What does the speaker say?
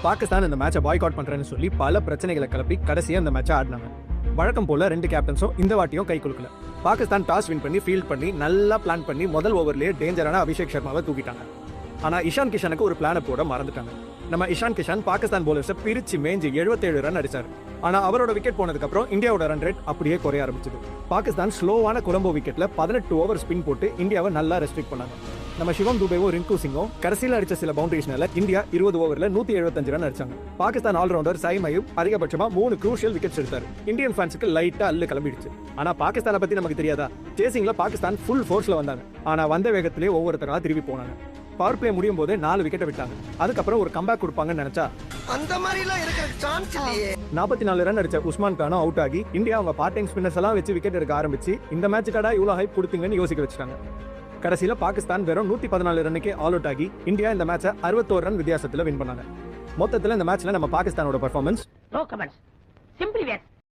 பாகிஸ்தான் இந்த மேட்சை பாய்காட் பண்றேன்னு சொல்லி பல பிரச்சனைகளை கிளப்பி கடைசியா இந்த மேட்சை ஆடினாங்க. வழக்கம் போல ரெண்டு கேப்டன்ஸும் இந்த வாட்டியும் கை கொடுக்கல. பாகிஸ்தான் டாஸ் வின் பண்ணி ஃபீல்ட் பண்ணி நல்லா பிளான் பண்ணி முதல் ஓவர்லயே டேஞ்சரான அபிஷேக் சர்மாவை தூக்கிட்டாங்க. ஆனா இஷான் கிஷனுக்கு ஒரு பிளானை போட மறந்துட்டாங்க. நம்ம இஷான் கிஷன் பாகிஸ்தான் போலர்ஸை பிரிச்சு மேஞ்சு 77 ரன் அடிச்சாரு. ஆனா அவரோட விக்கெட் போனதுக்கு அப்புறம் இந்தியாவோட ரன் ரேட் அப்படியே குறைய ஆரம்பிச்சது. பாகிஸ்தான் ஸ்லோவான கொலம்போ விக்கெட்ல 18 ஓவர் ஸ்பின் போட்டு இந்தியாவை நல்லா ரெஸ்ட்ரிக்ட் பண்ணாங்க. நம்ம சிவம் துபேவும் ரிங்கு சிங்கும் கடைசியில் அடிச்ச சில பவுண்டரிஸ்னால இந்தியா 20 ஓவர்ல 175 ரன் அடிச்சாங்க. பாகிஸ்தான் ஆல்ரவுண்டர் சைம் அயூப் அதிகபட்சமா 3 குரூஷியல் விக்கெட்ஸ் எடுத்தாரு. இந்தியன் ஃபேன்ஸுக்கு லைட்டா அல்லு கிளம்பிடுச்சு. ஆனா பாகிஸ்தானை பத்தி நமக்கு தெரியாதா? சேசிங்ல பாகிஸ்தான் ஃபுல் ஃபோர்ஸ்ல வந்தாங்க. ஆனா வந்த வேகத்திலே ஒவ்வொருத்தரா திரும்பி போனாங்க. பவர் பிளே முடியும் போது 4 விக்கெட்டை விட்டாங்க. அதுக்கப்புறம் ஒரு கம்பேக் கொடுப்பாங்கன்னு நினைச்சா அந்த மாதிரி எல்லாம் இருக்கிற சான்ஸ் இல்லையே. 44 ரன் அடிச்ச உஸ்மான் கானும் அவுட் ஆகி இந்தியா அவங்க பார்ட் டைம் ஸ்பின்னர்ஸ் எல்லாம் வச்சு விக்கெட் எடுக்க ஆரம்பிச்சு இந்த மேட்சுக்காடா இவ்வளவு ஹைப் கொடுத்தீங்கன்னு யோசிக்க வச்சிட்டாங்க. கடைசியில பாகிஸ்தான் வெறும் 114 ரன்னுக்கே ஆல் அவுட் ஆகி இந்தியா இந்த மேட்சை 61 ரன் வித்தியாசத்துல வின் பண்ணாங்க. மொத்தத்துல இந்த மேட்ச்ல நம்ம பாகிஸ்தானோட பெர்ஃபார்மன்ஸ் நோ கமெண்ட்ஸ், சிம்பிளி வேர்.